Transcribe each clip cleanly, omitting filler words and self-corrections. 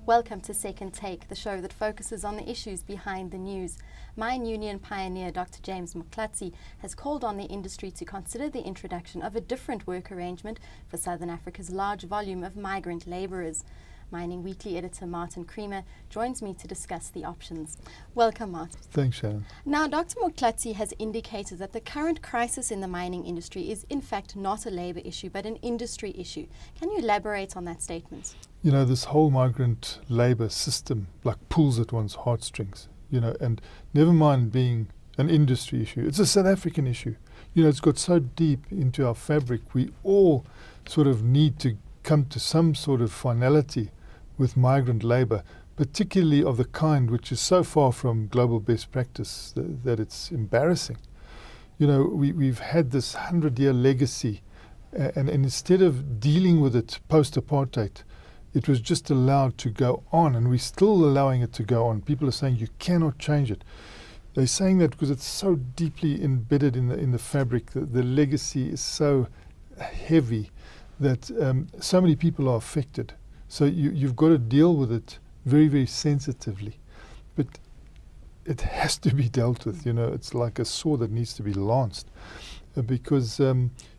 Welcome to Second Take, the show that focuses on the issues behind the news. Mine union pioneer Dr James Motlatsi has called on the industry to consider the introduction of a different work arrangement for Southern Africa's large volume of migrant labourers. Mining Weekly editor Martin Creamer joins me to discuss the options. Welcome, Martin. Thanks, Shannon. Now, Dr Motlatsi has indicated that the current crisis in the mining industry is in fact not a labour issue but an industry issue. Can you elaborate on that statement? You know, this whole migrant labour system pulls at one's heartstrings, and never mind being an industry issue, it's a South African issue. It's got so deep into our fabric, we all sort of need to come to some sort of finality with migrant labour, particularly of the kind which is so far from global best practice that it's embarrassing. We've had this 100-year legacy, and instead of dealing with it post-apartheid, it was just allowed to go on, and we're still allowing it to go on. People are saying you cannot change it. They're saying that because it's so deeply embedded in the fabric. The legacy is so heavy that so many people are affected. So you've got to deal with it very, very sensitively. But it has to be dealt with. It's like a sword that needs to be lanced, because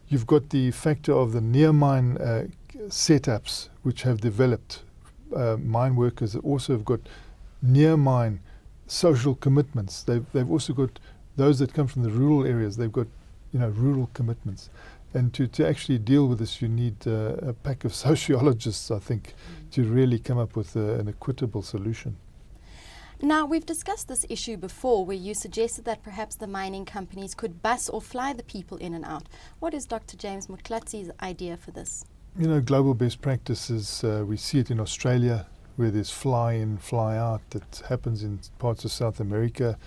you've got the factor of the near mine setups which have developed. Mine workers also have got near mine social commitments. They've also got those that come from the rural areas. They've got rural commitments. And to actually deal with this, you need a pack of sociologists, I think, to really come up with an equitable solution. Now, we've discussed this issue before, where you suggested that perhaps the mining companies could bus or fly the people in and out. What is Dr James Motlatsi's idea for this? Global best practices, we see it in Australia, where there's fly in, fly out. That happens in parts of South America,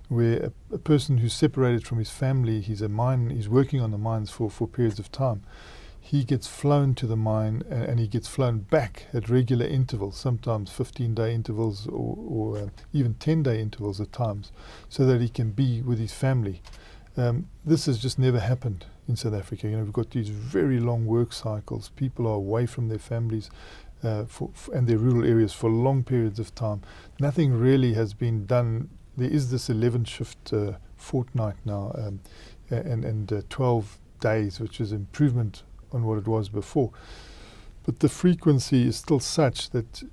where a person who's separated from his family, he's working on the mines for periods of time. He gets flown to the mine and he gets flown back at regular intervals, sometimes 15-day intervals or even 10-day intervals at times, so that he can be with his family. This has just never happened in South Africa. We've got these very long work cycles. People are away from their families and their rural areas for long periods of time. Nothing really has been done. There is this 11-shift fortnight now and 12 days, which is improvement on what it was before. But the frequency is still such that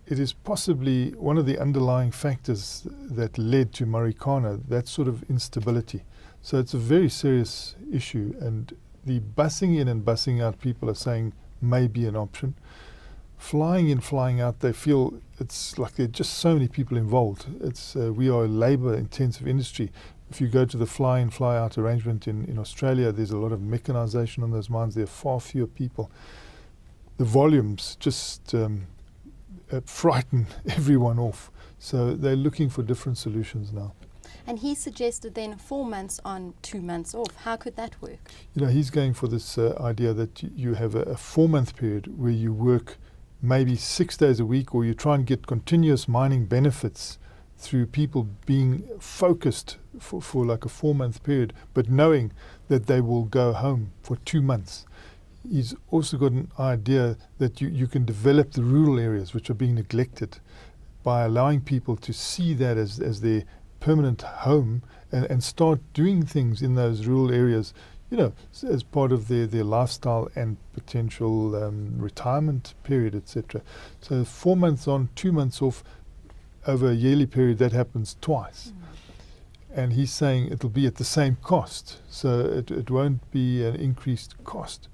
it is possibly one of the underlying factors that led to Marikana, that sort of instability. So it's a very serious issue, and the busing in and busing out, people are saying, may be an option. Flying in, flying out, they feel it's like there are just so many people involved. We are a labour-intensive industry. If you go to the fly-in, fly-out arrangement in Australia, there's a lot of mechanisation on those mines. There are far fewer people. The volumes just frighten everyone off. So they're looking for different solutions now. And he suggested then 4 months on, 2 months off. How could that work? He's going for this idea that you have a 4-month period where you work maybe 6 days a week, or you try and get continuous mining benefits through people being focused for like a 4-month period, but knowing that they will go home for 2 months. He's also got an idea that you can develop the rural areas which are being neglected by allowing people to see that as their permanent home and start doing things in those rural areas, as part of their lifestyle and potential retirement period, etc. So 4 months on, 2 months off, over a yearly period, that happens twice. And he's saying it'll be at the same cost. So it won't be an increased cost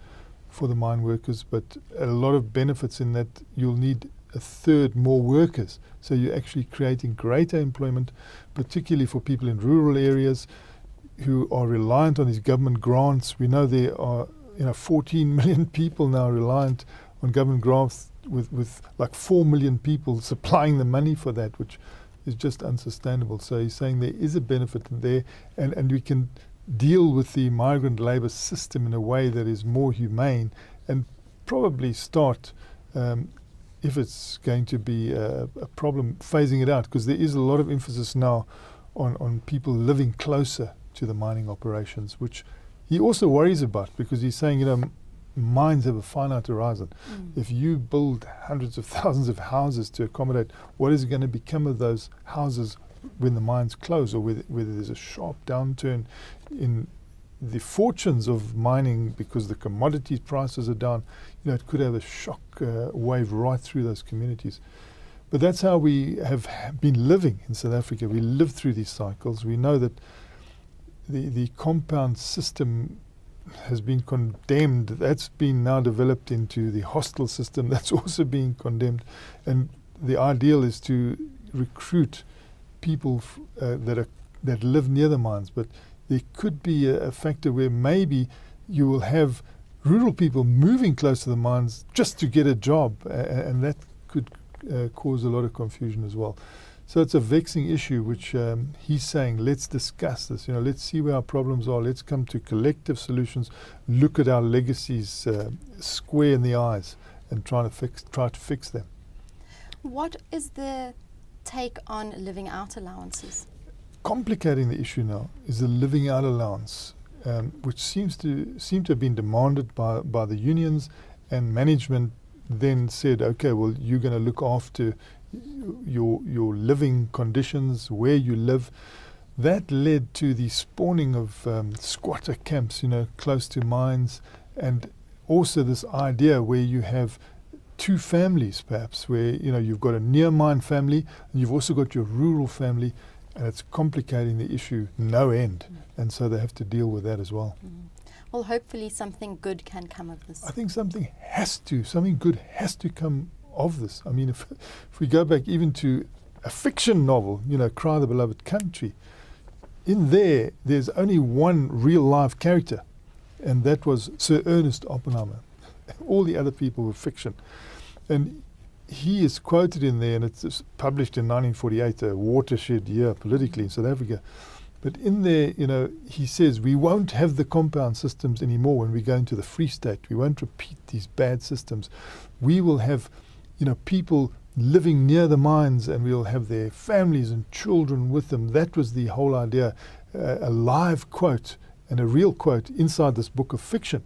for the mine workers, but a lot of benefits in that you'll need a third more workers. So you're actually creating greater employment, particularly for people in rural areas who are reliant on these government grants. We know there are 14 million people now reliant on government grants, with like 4 million people supplying the money for that, which is just unsustainable. So he's saying there is a benefit there, and we can deal with the migrant labour system in a way that is more humane, and probably start, if it's going to be a problem, phasing it out, because there is a lot of emphasis now on people living closer to the mining operations, which he also worries about, because he's saying, mines have a finite horizon. If you build hundreds of thousands of houses to accommodate, what is going to become of those houses when the mines close, or whether there's a sharp downturn in the fortunes of mining because the commodities prices are down? It could have a shock wave right through those communities. But that's how we have been living in South Africa. We live through these cycles. We know that the compound system has been condemned. That's been now developed into the hostel system. That's also being condemned. And the ideal is to recruit people that live near the mines. But there could be a factor where maybe you will have rural people moving close to the mines just to get a job, and that could cause a lot of confusion as well. So it's a vexing issue, which he's saying, let's discuss this. Let's see where our problems are. Let's come to collective solutions. Look at our legacies square in the eyes and try to fix them. What is the take on living out allowances? Complicating the issue now is the living out allowance, which seem to have been demanded by the unions, and management then said, okay, well, you're going to look after your living conditions, where you live. That led to the spawning of squatter camps, close to mines, and also this idea where you have two families, perhaps, where you've got a near mine family and you've also got your rural family, and it's complicating the issue no end. And so they have to deal with that as well. Well, hopefully something good can come of this. I think something good has to come of this. I mean, if we go back even to a fiction novel, Cry the Beloved Country, in there's only one real live character, and that was Sir Ernest Oppenheimer. All the other people were fiction. And he is quoted in there, and it's published in 1948, a watershed year politically in South Africa. But in there, he says, we won't have the compound systems anymore when we go into the Free State. We won't repeat these bad systems. We will have, people living near the mines, and we'll have their families and children with them. That was the whole idea, a live quote and a real quote inside this book of fiction.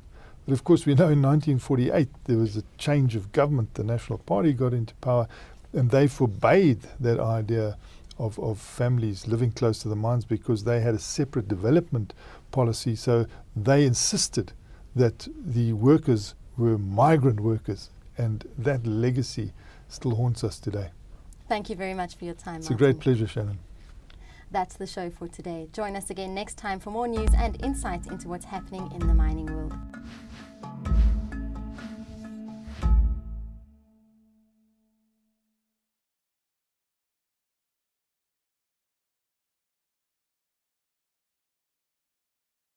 But of course, we know in 1948, there was a change of government. The National Party got into power, and they forbade that idea of families living close to the mines, because they had a separate development policy. So they insisted that the workers were migrant workers, and that legacy still haunts us today. Thank you very much for your time, It's Martin. a great pleasure, Shannon. That's the show for today. Join us again next time for more news and insight into what's happening in the mining world.